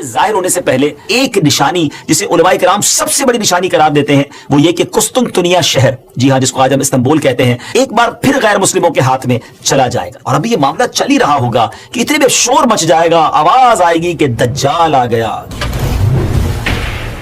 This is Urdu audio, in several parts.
کے ظاہر ہونے سے پہلے ایک نشانی جسے علماء کرام سب سے بڑی نشانی قرار دیتے ہیں وہ یہ کہ قسطنطنیہ شہر، جی ہاں، جس کو آج ہم استنبول کہتے ہیں، ایک بار پھر غیر مسلموں کے ہاتھ میں چلا جائے گا۔ اور ابھی یہ معاملہ چل ہی رہا ہوگا کہ اتنے میں شور مچ جائے گا، آواز آئے گی کہ دجال آ گیا۔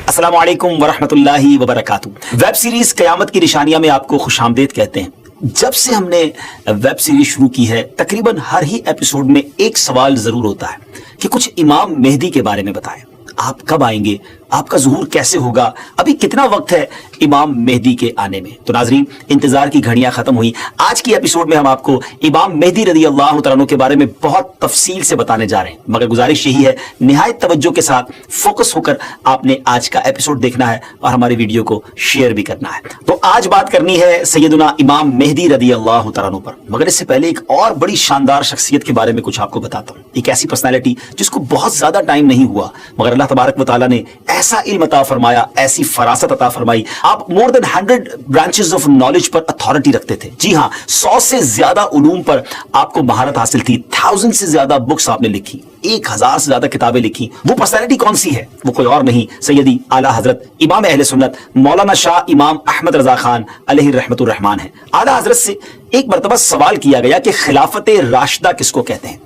السلام علیکم ورحمۃ اللہ وبرکاتہ۔ ویب سیریز قیامت کی نشانیاں میں آپ کو خوش آمدید کہتے ہیں۔ جب سے ہم نے ویب سیریز شروع کی ہے تقریباً ہر ہی ایپیسوڈ میں ایک سوال ضرور ہوتا ہے کہ کچھ امام مہدی کے بارے میں بتائیں، آپ کب آئیں گے، آپ کا ظہور کیسے ہوگا، ابھی کتنا وقت ہے امام مہدی کے آنے میں۔ تو ناظرین، انتظار کی گھڑیاں ختم ہوئی۔ آج کی ایپیسوڈ میں ہم آپ کو امام مہدی رضی اللہ تعالیٰ عنہ کے بارے میں بہت تفصیل سے بتانے جا رہے ہیں، مگر گزارش یہی ہے نہایت توجہ کے ساتھ فوکس ہو کر آپ نے آج کا ایپیسوڈ دیکھنا ہے اور ہماری ویڈیو کو شیئر بھی کرنا ہے۔ تو آج بات کرنی ہے سیدنا امام مہدی رضی اللہ تعالیٰ عنہ پر، مگر اس سے پہلے ایک اور بڑی شاندار شخصیت کے بارے میں کچھ آپ کو بتاتا ہوں۔ ایک ایسی پرسنالٹی جس کو بہت زیادہ ٹائم نہیں ہوا مگر اللہ تبارک و تعالیٰ نے ایسا علم عطا فرمایا، ایسی فراست عطا فرمائی، آپ مور دین 100 branches of knowledge per authority رکھتے تھے۔ جی ہاں، 100 سے زیادہ علوم پر آپ کو مہارت حاصل تھی، 1000 سے زیادہ بکس آپ نے لکھی، 1000 سے زیادہ کتابیں لکھی۔ وہ پرسنالٹی کون سی ہے؟ وہ کوئی اور نہیں، سیدی اعلیٰ حضرت امام اہل سنت مولانا شاہ امام احمد رضا خان علیہ رحمت الرحمان ہے۔ اعلیٰ حضرت سے ایک مرتبہ سوال کیا گیا کہ خلافت راشدہ کس کو کہتے ہیں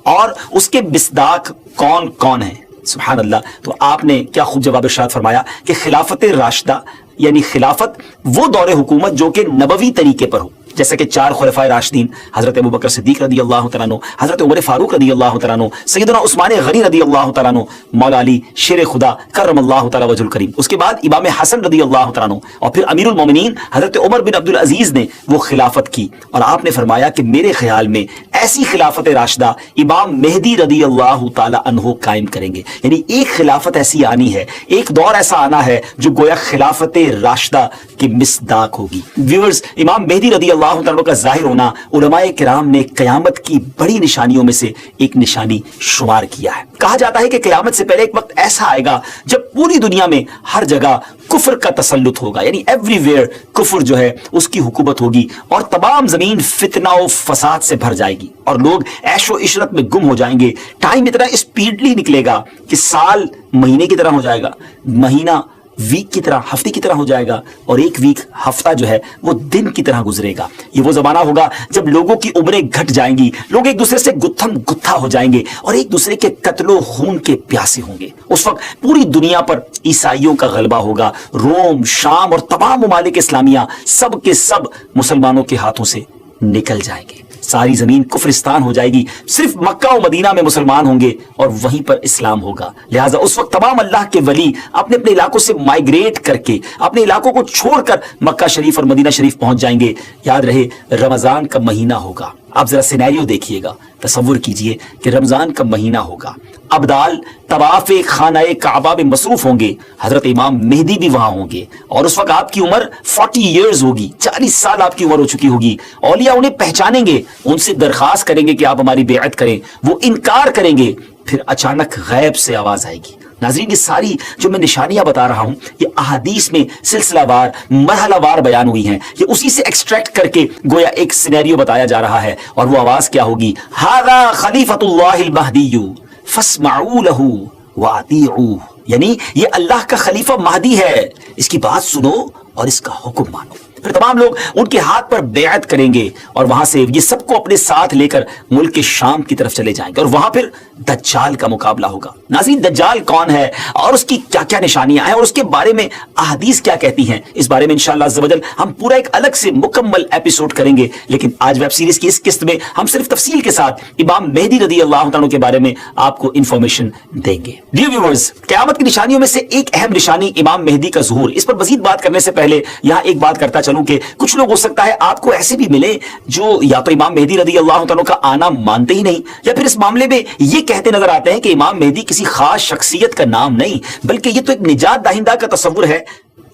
اور اس کے مصداق کون کون ہیں؟ سبحان اللہ۔ تو آپ نے کیا خوب جواب ارشاد فرمایا کہ خلافت راشدہ یعنی خلافت وہ دور حکومت جو کہ نبوی طریقے پر ہو، جیسا کہ 4 خلفائے راشدین حضرت ابوبکر صدیق رضی اللہ تعالیٰ عنہ، حضرت عمر فاروق رضی اللہ تعالیٰ عنہ، سیدنا عثمان غنی رضی اللہ تعالیٰ عنہ، مولا علی شیر خدا کرم اللہ تعالیٰ وجہ الکریم، اس کے بعد امام حسن رضی اللہ تعالیٰ عنہ، اور پھر امیر المومنین حضرت عمر بن عبدالعزیز نے وہ خلافت کی۔ اور آپ نے فرمایا کہ میرے خیال میں ایسی خلافت راشدہ امام مہدی رضی اللہ تعالیٰ عنہ قائم کریں گے، یعنی ایک خلافت ایسی آنی ہے، ایک دور ایسا آنا ہے جو گویا خلافت راشدہ کی مصداق ہوگی۔ ویورز، امام مہدی رضی اللہ تعالیٰ کا ظاہر ہونا علماء کرام نے قیامت کی بڑی نشانیوں میں سے ایک نشانی شمار کیا ہے۔ کہا جاتا ہے کہ قیامت سے پہلے ایک وقت ایسا آئے گا جب پوری دنیا میں ہر جگہ کفر کا تسلط ہوگا، یعنی ایوری ویئر کفر جو ہے اس کی حکومت ہوگی اور تمام زمین فتنہ و فساد سے بھر جائے گی اور لوگ عیش و عشرت میں گم ہو جائیں گے۔ ٹائم اتنا اسپیڈلی نکلے گا کہ سال مہینے کی طرح ہو جائے گا، مہینہ ویک کی طرح، ہفتے کی طرح ہو جائے گا، اور ایک ویک ہفتہ جو ہے وہ دن کی طرح گزرے گا۔ یہ وہ زمانہ ہوگا جب لوگوں کی عمریں گھٹ جائیں گی، لوگ ایک دوسرے سے گتھم گتھا ہو جائیں گے اور ایک دوسرے کے قتل و خون کے پیاسے ہوں گے۔ اس وقت پوری دنیا پر عیسائیوں کا غلبہ ہوگا، روم، شام اور تمام ممالک اسلامیہ سب کے سب مسلمانوں کے ہاتھوں سے نکل جائیں گے، ساری زمین کفرستان ہو جائے گی، صرف مکہ و مدینہ میں مسلمان ہوں گے اور وہیں پر اسلام ہوگا۔ لہٰذا اس وقت تمام اللہ کے ولی اپنے اپنے علاقوں سے مائیگریٹ کر کے اپنے علاقوں کو چھوڑ کر مکہ شریف اور مدینہ شریف پہنچ جائیں گے۔ یاد رہے رمضان کا مہینہ ہوگا، آپ ذرا سینیریو دیکھیے گا، تصور کیجئے کہ رمضان کا مہینہ ہوگا، ابدال طواف خانہ کعبہ میں مصروف ہوں گے، حضرت امام مہدی بھی وہاں ہوں گے، اور اس وقت آپ کی عمر 40 ایئرز ہوگی، 40 سال آپ کی عمر ہو چکی ہوگی۔ اولیاء انہیں پہچانیں گے، ان سے درخواست کریں گے کہ آپ ہماری بیعت کریں، وہ انکار کریں گے، پھر اچانک غیب سے آواز آئے گی۔ ناظرین، یہ ساری جو میں نشانیاں بتا رہا ہوں یہ احادیث میں سلسلہ وار مرحلہ وار بیان ہوئی ہیں، یہ اسی سے ایکسٹریکٹ کر کے گویا ایک سینیریو بتایا جا رہا ہے، اور وہ آواز کیا ہوگی؟ ھذا خلیفۃ اللہ المہدی فاسمعوا لہ واطیعوہ، یعنی یہ اللہ کا خلیفہ مہدی ہے، اس کی بات سنو اور اس کا حکم مانو۔ پھر تمام لوگ ان کے ہاتھ پر بیعت کریں گے اور وہاں سے یہ سب کو اپنے ساتھ لے کر ملک کے شام کی طرف چلے جائیں گے، اور وہاں پھر دجال کا مقابلہ ہوگا۔ ناظرین، دجال کون ہے اور اس کی کیا کیا نشانیاں ہیں اور اس کے بارے میں احادیث کیا کہتی ہیں، اس بارے میں انشاءاللہ عز و جل ہم پورا ایک الگ سے مکمل ایپیسوڈ کریں گے، لیکن آج ویب سیریز کی اس قسط میں ہم صرف تفصیل کے ساتھ امام مہدی رضی اللہ تعالیٰ کے بارے میں آپ کو انفارمیشن دیں گے۔ ڈیئر ویورز، قیامت کی نشانیوں میں سے ایک اہم نشانی امام مہدی کا ظہور۔ اس پر مزید بات کرنے سے پہلے یہاں ایک بات کرتا چلوں کہ کچھ لوگ ہو سکتا ہے آپ کو ایسے بھی ملے جو یا تو امام مہدی رضی اللہ تعالیٰ کا آنا مانتے ہی نہیں، یا پھر اس معاملے میں یہ کہتے نظر آتے ہیں کہ امام مہدی کسی خاص شخصیت کا نام نہیں بلکہ یہ تو ایک نجات دہندہ کا تصور ہے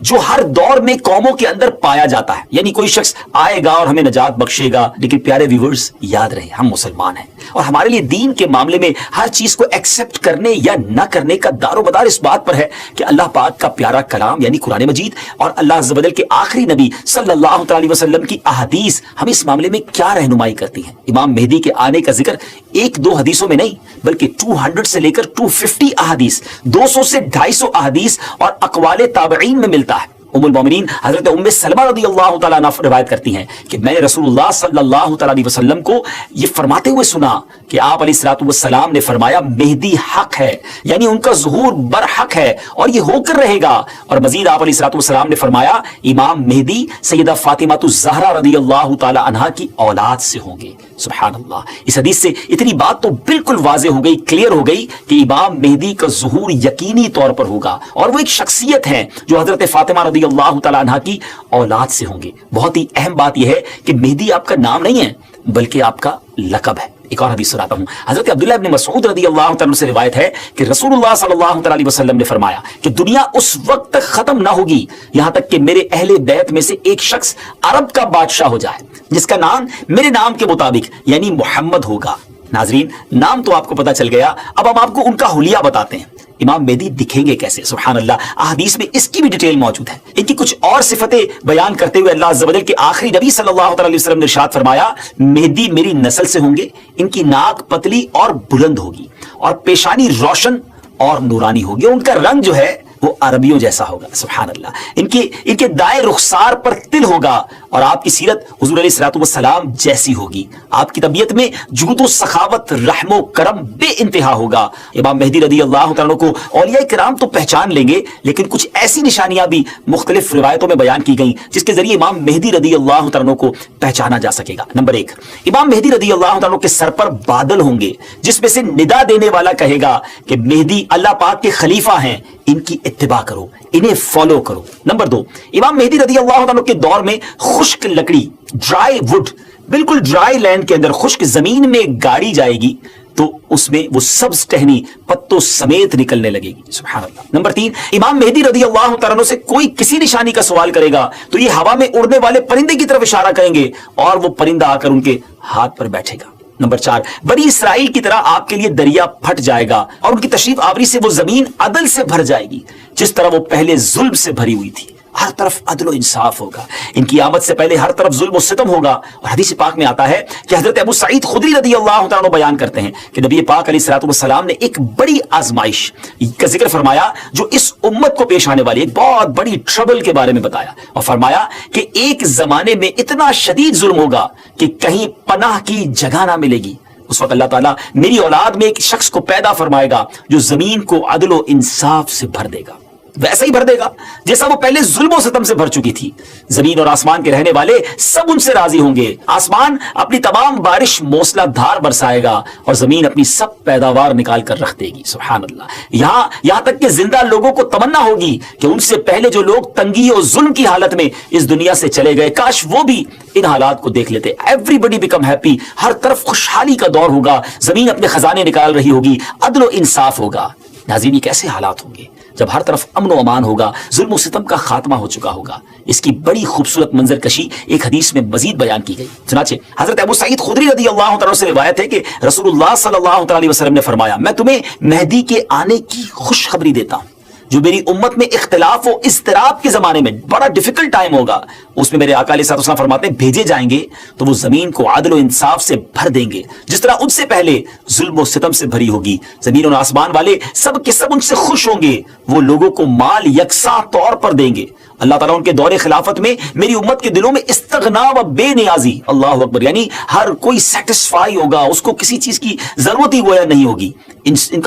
جو ہر دور میں قوموں کے اندر پایا جاتا ہے، یعنی کوئی شخص آئے گا اور ہمیں نجات بخشے گا۔ لیکن پیارے ویورز، یاد رہے ہم مسلمان ہیں، اور ہمارے لیے دین کے معاملے میں ہر چیز کو ایکسپٹ کرنے یا نہ کرنے کا دار و مدار اس بات پر ہے کہ اللہ پاک کا پیارا کلام یعنی قرآن مجید اور اللہ عز و جل کے آخری نبی صلی اللہ تعالی وسلم کی احادیث ہمیں اس معاملے میں کیا رہنمائی کرتی ہیں۔ امام مہدی کے آنے کا ذکر ایک دو حدیثوں میں نہیں بلکہ 200 سے لے کر 250 احادیث، 200 سے 250 احادیث اور اقوال تابعین میں ملتا ہے۔ ام المومنین حضرت ام سلمہ رضی اللہ تعالیٰ عنہ روایت کرتی ہیں کہ میں نے رسول اللہ صلی اللہ تعالیٰ علیہ وسلم کو یہ فرماتے ہوئے سنا کہ آپ علیہ الصلوۃ والسلام نے فرمایا مہدی حق ہے، یعنی ان کا ظہور برحق ہے اور یہ ہو کر رہے گا۔ اور مزید آپ علیہ الصلوۃ والسلام نے فرمایا امام مہدی سیدہ فاطمہ الزہرا رضی اللہ تعالیٰ عنہا کی اولاد سے ہوں گے۔ سبحان اللہ، اس حدیث سے اتنی بات تو بالکل واضح ہو گئی، کلیئر ہو گئی کہ امام مہدی کا ظہور یقینی طور پر ہوگا اور وہ ایک شخصیت ہے جو حضرت فاطمہ رضی اللہ تعالیٰ عنہ کی اولاد سے ہوں گے۔ بہت ہی اہم بات یہ ہے کہ مہدی آپ کا نام نہیں ہے بلکہ آپ کا لقب ہے۔ ایک اور حدیث سناتا ہوں، حضرت عبداللہ ابن مسعود رضی اللہ تعالیٰ عنہ سے روایت ہے کہ رسول اللہ صلی اللہ تعالیٰ علیہ وسلم نے فرمایا کہ دنیا اس وقت تک ختم نہ ہوگی یہاں تک کہ میرے اہل بیت میں سے ایک شخص عرب کا بادشاہ ہو جائے جس کا نام میرے نام کے مطابق یعنی محمد ہوگا۔ ناظرین، نام تو آپ کو پتا چل گیا، اب ہم آپ کو ان کا حلیہ بتاتے ہیں۔ امام مہدی دکھیں گے کیسے؟ سبحان اللہ، احادیث میں اس کی بھی ڈیٹیل موجود ہے۔ ان کی کچھ اور صفتیں بیان کرتے ہوئے اللہ عز و جل کے آخری نبی صلی اللہ تعالی علیہ وسلم نے ارشاد فرمایا مہدی میری نسل سے ہوں گے، ان کی ناک پتلی اور بلند ہوگی اور پیشانی روشن اور نورانی ہوگی، ان کا رنگ جو ہے وہ عربیوں جیسا ہوگا۔ سبحان اللہ، ان کے دائیں رخسار پر تل ہوگا اور آپ کی سیرت حضور علیہ الصلوۃ والسلام جیسی ہوگی۔ آپ کی طبیعت میں جود و سخاوت، رحم و کرم بے انتہا ہوگا۔ امام مہدی رضی اللہ تعالیٰ کو اولیاء کرام تو پہچان لیں گے لیکن کچھ ایسی نشانیاں بھی مختلف روایتوں میں بیان کی گئیں جس کے ذریعے امام مہدی رضی اللہ تعالیٰ کو پہچانا جا سکے گا۔ نمبر 1، امام مہدی رضی اللہ تعالیٰ کے سر پر بادل ہوں گے جس میں سے ندا دینے والا کہے گا کہ مہدی اللہ پاک کے خلیفہ ہیں، ان کی اتباع کرو، انہیں فالو کرو۔ نمبر 2، امام مہدی رضی اللہ عنہ کے دور میں خشک لکڑی، ڈرائی وڈ، بالکل ڈرائی لینڈ کے اندر خشک زمین میں گاڑی جائے گی تو اس میں وہ سبز ٹہنی پتوں سمیت نکلنے لگے گی۔ سبحان اللہ۔ نمبر 3، امام مہدی رضی اللہ تعالیٰ عنہ سے کوئی کسی نشانی کا سوال کرے گا تو یہ ہوا میں اڑنے والے پرندے کی طرف اشارہ کریں گے اور وہ پرندہ آ کر ان کے ہاتھ پر بیٹھے گا۔ نمبر 4، بنی اسرائیل کی طرح آپ کے لیے دریا پھٹ جائے گا اور ان کی تشریف آوری سے وہ زمین عدل سے بھر جائے گی جس طرح وہ پہلے ظلم سے بھری ہوئی تھی۔ ہر طرف عدل و انصاف ہوگا، ان کی آمد سے پہلے ہر طرف ظلم و ستم ہوگا۔ اور حدیث پاک میں آتا ہے کہ حضرت ابو سعید خدری رضی اللہ تعالیٰ عنہ بیان کرتے ہیں کہ نبی پاک علیہ الصلوۃ والسلام نے ایک بڑی آزمائش کا ذکر فرمایا جو اس امت کو پیش آنے والی ایک بہت بڑی ٹربل کے بارے میں بتایا اور فرمایا کہ ایک زمانے میں اتنا شدید ظلم ہوگا کہ کہیں پناہ کی جگہ نہ ملے گی۔ اس وقت اللہ تعالیٰ میری اولاد میں ایک شخص کو پیدا فرمائے گا جو زمین کو عدل و انصاف سے بھر دے گا، ویسا ہی بھر دے گا جیسا وہ پہلے ظلم و ستم سے بھر چکی تھی۔ زمین اور آسمان کے رہنے والے سب ان سے راضی ہوں گے، آسمان اپنی تمام بارش موسلا دھار برسائے گا اور زمین اپنی سب پیداوار نکال کر رکھ دے گی۔ سبحان اللہ، یہاں تک کہ زندہ لوگوں کو تمنا ہوگی کہ ان سے پہلے جو لوگ تنگی اور ظلم کی حالت میں اس دنیا سے چلے گئے کاش وہ بھی ان حالات کو دیکھ لیتے۔ ایوری بڈی بیکم ہیپی، ہر طرف خوشحالی کا دور ہوگا، زمین اپنے خزانے نکال رہی ہوگی، عدل و انصاف ہوگا۔ ناظرین، یہ کیسے حالات ہوں گے جب ہر طرف امن و امان ہوگا، ظلم و ستم کا خاتمہ ہو چکا ہوگا۔ اس کی بڑی خوبصورت منظر کشی ایک حدیث میں مزید بیان کی گئی۔ چنانچہ حضرت ابو سعید خدری رضی اللہ تعالیٰ سے روایت ہے کہ رسول اللہ صلی اللہ تعالیٰ علیہ وسلم نے فرمایا میں تمہیں مہدی کے آنے کی خوشخبری دیتا ہوں جو میری امت میں اختلاف و اضطراب کے زمانے میں بڑا ڈیفیکلٹ ٹائم ہوگا، اس میں میرے آقا علیہ الصلوۃ والسلام فرماتے ہیں بھیجے جائیں گے تو وہ زمین کو عدل و انصاف سے بھر دیں گے جس طرح ان سے پہلے ظلم و ستم سے بھری ہوگی۔ زمین اور آسمان والے سب کے سب ان سے خوش ہوں گے، وہ لوگوں کو مال یکساں طور پر دیں گے۔ اللہ تعالیٰ ان کے دور خلافت میں میری امت کے دلوں میں استغنا و بے نیازی، اللہ اکبر، یعنی ہر کوئی سیٹسفائی ہوگا، اس کو کسی چیز کی ضرورت ہی گویا نہیں ہوگی،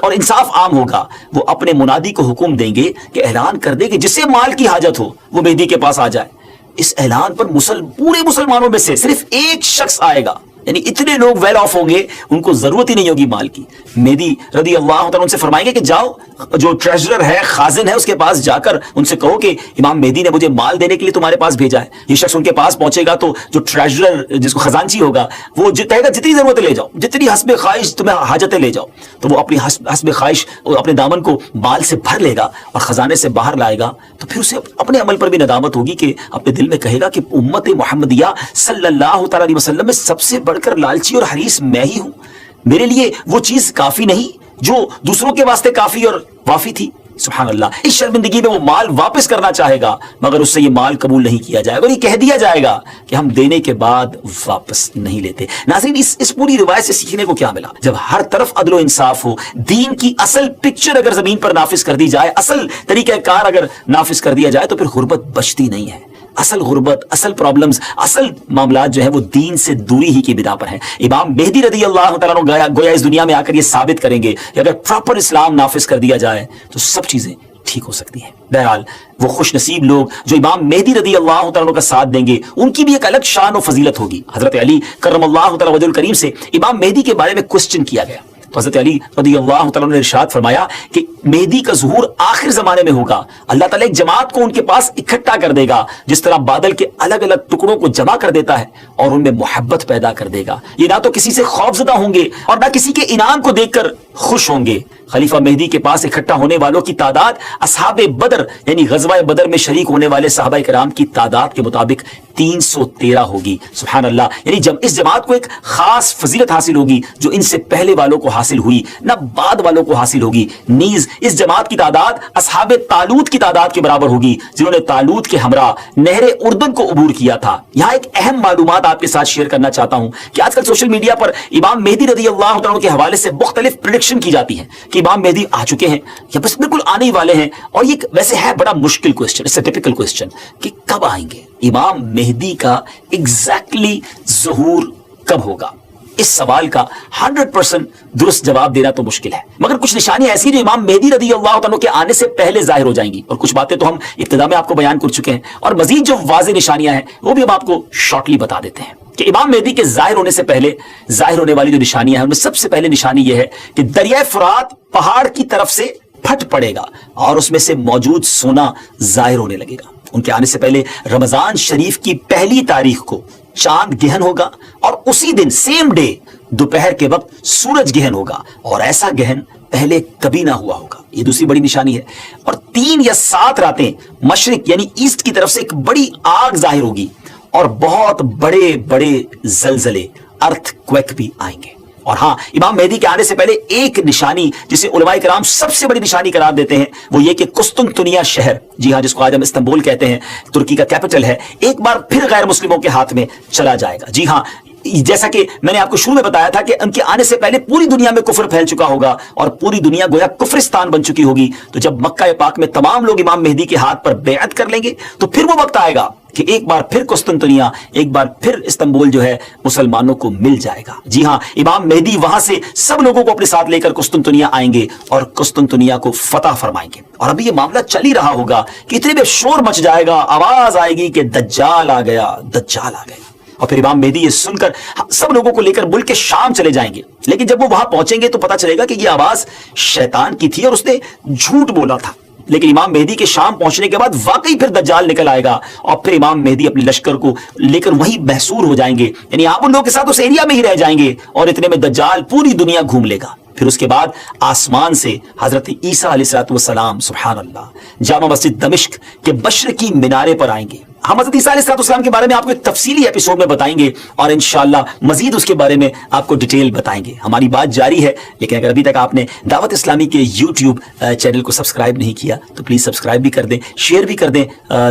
اور انصاف عام ہوگا۔ وہ اپنے منادی کو حکم دیں گے کہ اعلان کر دے کہ جسے مال کی حاجت ہو وہ مہدی کے پاس آ جائے۔ اس اعلان پر پورے مسلمانوں میں سے صرف ایک شخص آئے گا، یعنی اتنے لوگ ویل آف ہوں گے ان کو ضرورت ہی نہیں ہوگی مال کی۔ مہدی رضی اللہ تعالیٰ ان سے فرمائیں گے کہ جاؤ جو ٹریجرر ہے، خازن ہے، اس کے پاس جا کر ان سے کہو کہ امام مہدی نے مجھے مال دینے کے لیے تمہارے پاس بھیجا ہے۔ یہ شخص ان کے پاس پہنچے گا تو جو ٹریجرر جس کو خزانچی ہوگا وہ کہے گا جتنی ضرورت لے جاؤ، جتنی حسب خواہش تمہیں حاجتیں لے جاؤ، تو وہ اپنی حسب خواہش اپنے دامن کو مال سے بھر لے گا اور خزانے سے باہر لائے گا۔ تو پھر اسے اپنے عمل پر بھی ندامت ہوگی کہ اپنے دل میں کہے گا کہ امت محمدیہ صلی اللہ تعالیٰ علیہ وسلم میں سب سے بڑھ کر لالچی اور حریص میں ہی ہوں۔ میرے لیے وہ چیز کافی نہیں جو دوسروں کے واسطے کافی اور وافی تھی. سبحان اللہ. اس شرمندگی میں وہ مال واپس کرنا چاہے گا مگر اس سے یہ مال قبول نہیں کیا جائے گا اور یہ کہہ دیا جائے گا کہ ہم دینے کے بعد واپس نہیں لیتے. ناظرین اس پوری روایت سے سیکھنے کو کیا ملا؟ جب ہر طرف عدل و انصاف ہو، دین کی اصل پکچر اگر زمین پر نافذ کر دی جائے، اصل طریقہ کار اگر نافذ کر دیا جائے تو پھر غربت بچتی نہیں ہے. اصل غربت، اصل پرابلمز، اصل معاملات جو ہے وہ دین سے دوری ہی کی بنا پر ہیں. امام مہدی رضی اللہ تعالیٰ عنہ گویا اس دنیا میں آ کر یہ ثابت کریں گے کہ اگر پراپر اسلام نافذ کر دیا جائے تو سب چیزیں ٹھیک ہو سکتی ہیں. بہرحال وہ خوش نصیب لوگ جو امام مہدی رضی اللہ تعالیٰ عنہ کا ساتھ دیں گے ان کی بھی ایک الگ شان و فضیلت ہوگی. حضرت علی کرم اللہ تعالیٰ وجہ الکریم سے امام مہدی کے بارے میں کوسچن کیا گیا تو حضرت علی رضی اللہ تعالیٰ نے ارشاد فرمایا کہ مہدی کا ظہور آخر زمانے میں ہوگا. اللہ تعالیٰ ایک جماعت کو ان کے پاس اکٹھا کر دے گا جس طرح بادل کے الگ الگ ٹکڑوں کو جمع کر دیتا ہے اور ان میں محبت پیدا کر دے گا. یہ نہ تو کسی سے خوفزدہ ہوں گے اور نہ کسی کے انعام کو دیکھ کر خوش ہوں گے. خلیفہ مہدی کے پاس اکٹھا ہونے والوں کی تعداد اصحاب بدر یعنی غزوہ بدر میں شریک ہونے والے صحابہ کرام کی تعداد کے مطابق 313 ہوگی. سبحان اللہ. یعنی جب اس جماعت کو ایک خاص فضیلت حاصل ہوگی جو ان سے پہلے والوں کو حاصل ہوئی نہ بعد والوں کو حاصل ہوگی. نیز اس جماعت کی تعداد اصحاب طالوت کی تعداد کے برابر ہوگی جنہوں نے طالوت کے ہمراہ نہر اردن کو عبور کیا تھا. یہاں ایک اہم معلومات آپ کے ساتھ شیئر کرنا چاہتا ہوں کہ آج کل سوشل میڈیا پر امام مہدی رضی اللہ عنہ کے حوالے سے مختلف پریڈکشن کی جاتی ہے کہ امام مہدی آ چکے ہیں یا بس بالکل آنے ہی والے ہیں. اور یہ ویسے ہے بڑا مشکل question, it's a typical question کہ کب آئیں گے. امام مہدی کا ایگزیکٹلی ظہور کب ہوگا، اس سوال کا 100% درست جواب دینا تو مشکل ہے، مگر کچھ نشانیاں ایسی جو امام مہدی رضی اللہ عنہ کے آنے سے پہلے ظاہر ہو جائیں گی. اور کچھ باتیں تو ہم ابتدا میں آپ کو بیان کر چکے ہیں اور مزید جو واضح نشانیاں ہیں وہ بھی ہم آپ کو شارٹلی بتا دیتے ہیں کہ امام مہدی کے ظاہر ہونے سے پہلے ظاہر ہونے والی جو نشانیاں ہیں ان میں سب سے پہلے نشانی یہ ہے کہ دریائے فرات پہاڑ کی طرف سے پھٹ پڑے گا اور اس میں سے موجود سونا ظاہر ہونے لگے گا. ان کے آنے سے پہلے رمضان شریف کی پہلی تاریخ کو چاند گہن ہوگا اور اسی دن سیم ڈے دوپہر کے وقت سورج گہن ہوگا اور ایسا گہن پہلے کبھی نہ ہوا ہوگا. یہ دوسری بڑی نشانی ہے. اور 3 یا 7 راتیں مشرق یعنی ایسٹ کی طرف سے ایک بڑی آگ ظاہر ہوگی اور بہت بڑے بڑے زلزلے ارتھ کویک بھی آئیں گے. اور ہاں، امام مہدی کے آنے سے پہلے ایک نشانی جسے علماء کرام سب سے بڑی نشانی قرار دیتے ہیں وہ یہ کہ قسطنطنیہ شہر، جی ہاں، جس کو آج ہم استنبول کہتے ہیں، ترکی کا کیپٹل ہے، ایک بار پھر غیر مسلموں کے ہاتھ میں چلا جائے گا. جی ہاں، جیسا کہ میں نے آپ کو شروع میں بتایا تھا کہ ان کے آنے سے پہلے پوری دنیا میں کفر پھیل چکا ہوگا اور پوری دنیا گویا کفرستان بن چکی ہوگی. تو جب مکہ پاک میں تمام لوگ امام مہدی کے ہاتھ پر بیعت کر لیں گے تو پھر وہ وقت آئے گا کہ ایک بار پھر قسطنطنیہ، ایک بار پھر استنبول جو ہے مسلمانوں کو مل جائے گا. جی ہاں، امام مہدی وہاں سے سب لوگوں کو اپنے ساتھ لے کر قسطنطنیہ آئیں گے اور قسطنطنیہ کو فتح فرمائیں گے. اور ابھی یہ معاملہ چل ہی رہا ہوگا کہ اتنے میں شور مچ جائے گا، آواز آئے گی کہ دجال آ گیا، دجال آ گیا. اور پھر امام مہدی یہ سن کر سب لوگوں کو لے کر ملک کے شام چلے جائیں گے. لیکن جب وہ وہاں پہنچیں گے تو پتہ چلے گا کہ یہ آواز شیطان کی تھی اور اس نے جھوٹ بولا تھا. لیکن امام مہدی کے شام پہنچنے کے بعد واقعی پھر دجال نکل آئے گا اور پھر امام مہدی اپنے لشکر کو لے کر وہیں محصور ہو جائیں گے. یعنی آپ ان لوگوں کے ساتھ اس ایریا میں ہی رہ جائیں گے اور اتنے میں دجال پوری دنیا گھوم لے گا. پھر اس کے بعد آسمان سے حضرت عیسیٰ علیہ السلام سبحان اللہ جامع مسجد دمشق کے مشرقی مینارے پر آئیں گے. ہم حضرت عیسیٰ علیہ السلام کے بارے میں آپ کو ایک تفصیلی ایپیسوڈ میں بتائیں گے اور انشاءاللہ مزید اس کے بارے میں آپ کو ڈیٹیل بتائیں گے. ہماری بات جاری ہے، لیکن اگر ابھی تک آپ نے دعوت اسلامی کے یوٹیوب چینل کو سبسکرائب نہیں کیا تو پلیز سبسکرائب بھی کر دیں، شیئر بھی کر دیں.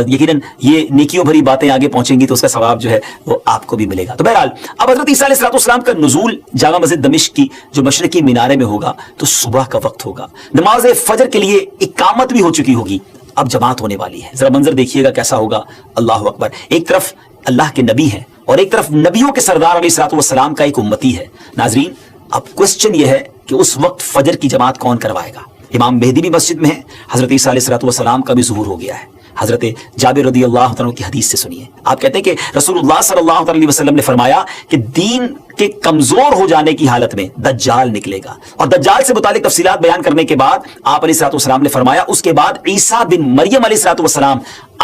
یقیناً یہ نیکیوں بھری باتیں آگے پہنچیں گی تو اس کا ثواب جو ہے وہ آپ کو بھی ملے گا. تو بہرحال اب حضرت عیسیٰ علیہ السلام کا نزول جامع مسجد دمشق کی جو مشرقی مینارے میں ہوگا تو صبح کا وقت ہوگا. نماز فجر کے لیے اقامت بھی ہو چکی ہوگی. اب جماعت ہونے والی ہے. ذرا منظر دیکھیے گا کیسا ہوگا. اللہ اکبر. ایک طرف اللہ کے نبی ہیں اور ایک طرف نبیوں کے سردار علیہ الصلوۃ والسلام کا ایک امتی ہے. ناظرین، اب کوسچن یہ ہے کہ اس وقت فجر کی جماعت کون کروائے گا؟ امام مہدی بھی مسجد میں ہے، حضرت عیسیٰ علیہ الصلوۃ والسلام کا بھی ظہور ہو گیا ہے. حضرت جابر رضی اللہ عنہ کی حدیث سے سنیے. آپ کہتے ہیں کہ رسول اللہ صلی اللہ علیہ وسلم نے فرمایا کہ دین کے کمزور ہو جانے کی حالت میں دجال نکلے گا. اور دجال سے متعلق تفصیلات بیان کرنے کے بعد آپ علیہ الصلوۃ والسلام نے فرمایا اس کے بعد عیسیٰ بن مریم علیہ الصلوۃ والسلام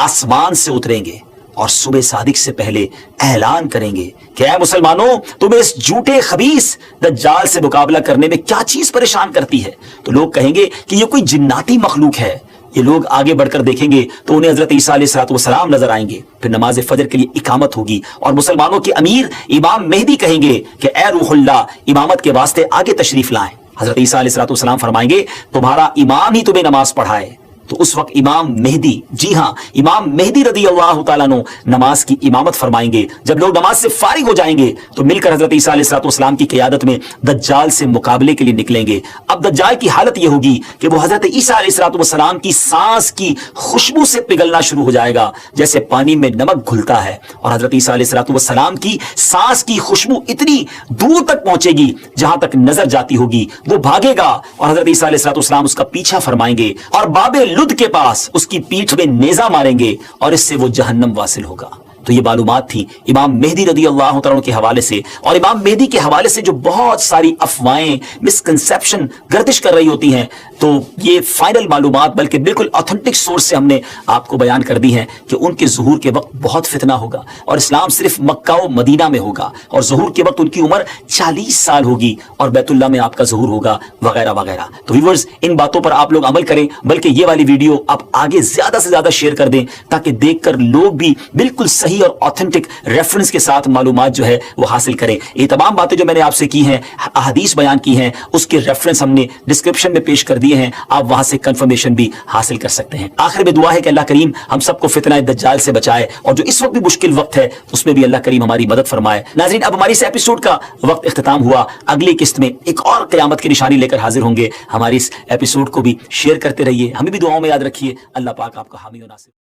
آسمان سے اتریں گے اور صبح صادق سے پہلے اعلان کریں گے کہ اے مسلمانوں، تمہیں اس جھوٹے خبیث دجال سے مقابلہ کرنے میں کیا چیز پریشان کرتی ہے؟ تو لوگ کہیں گے کہ یہ کوئی جناتی مخلوق ہے یہ لوگ آگے بڑھ کر دیکھیں گے تو انہیں حضرت عیسیٰ علیہ السلام نظر آئیں گے. پھر نماز فجر کے لیے اقامت ہوگی اور مسلمانوں کے امیر امام مہدی کہیں گے کہ اے روح اللہ امامت کے واسطے آگے تشریف لائیں. حضرت عیسیٰ علیہ السلام فرمائیں گے تمہارا امام ہی تمہیں نماز پڑھائے. تو اس وقت امام مہدی، جی ہاں امام مہدی رضی اللہ تعالیٰ عنہ نماز کی امامت فرمائیں گے. جب لوگ نماز سے فارغ ہو جائیں گے تو مل کر حضرت عیسیٰ علیہ السلام کی قیادت میں دجال سے مقابلے کے لیے نکلیں گے. اب دجال کی حالت یہ ہوگی کہ وہ حضرت عیسیٰ علیہ السلام کی سانس کی خوشبو سے پگھلنا شروع ہو جائے گا جیسے پانی میں نمک گھلتا ہے، اور حضرت عیسیٰ علیہ السلام کی سانس کی خوشبو اتنی دور تک پہنچے گی جہاں تک نظر جاتی ہوگی. وہ بھاگے گا اور حضرت عیسیٰ علیہ السلام اس کا پیچھا فرمائیں گے اور باب لد کے پاس اس کی پیٹھ میں نیزہ ماریں گے اور اس سے وہ جہنم واصل ہوگا. تو یہ معلومات تھی امام مہدی رضی اللہ تعالیٰ کے حوالے سے. اور امام مہدی کے حوالے سے جو بہت ساری افواہیں مسکنسیپشن گردش کر رہی ہوتی ہیں، تو یہ فائنل معلومات بلکہ بالکل آتھنٹک سورس سے ہم نے آپ کو بیان کر دی ہیں کہ ان کے ظہور کے وقت بہت فتنہ ہوگا اور اسلام صرف مکہ و مدینہ میں ہوگا، اور ظہور کے وقت ان کی عمر 40 سال ہوگی اور بیت اللہ میں آپ کا ظہور ہوگا وغیرہ وغیرہ. تو ویورز ان باتوں پر آپ لوگ عمل کریں، بلکہ یہ والی ویڈیو آپ آگے زیادہ سے زیادہ شیئر کر دیں تاکہ دیکھ کر لوگ بھی بالکل صحیح اور آتھنٹک ریفرنس کے ساتھ معلومات جو ہے وہ حاصل کریں. یہ تمام باتیں جو میں نے آپ سے کی ہیں، احادیث بیان کی ہیں، اس کے ریفرنس ہم نے ڈسکرپشن میں پیش کر دیے ہیں، آپ وہاں سے کنفرمیشن بھی حاصل کر سکتے ہیں. آخر میں دعا ہے کہ اللہ کریم ہم سب کو فتنہ دجال سے بچائے، اور جو اس وقت بھی مشکل وقت ہے اس میں بھی اللہ کریم ہماری مدد فرمائے. ناظرین اب ہماری اس ایپیسوڈ کا وقت اختتام ہوا. اگلی قسط میں ایک اور قیامت کی نشانی لے کر حاضر ہوں گے. ہماری اس ایپیسوڈ کو بھی شیئر کرتے رہیے، ہمیں بھی دعاؤں میں یاد رکھیے. اللہ پاک آپ کا حامی و ناصر.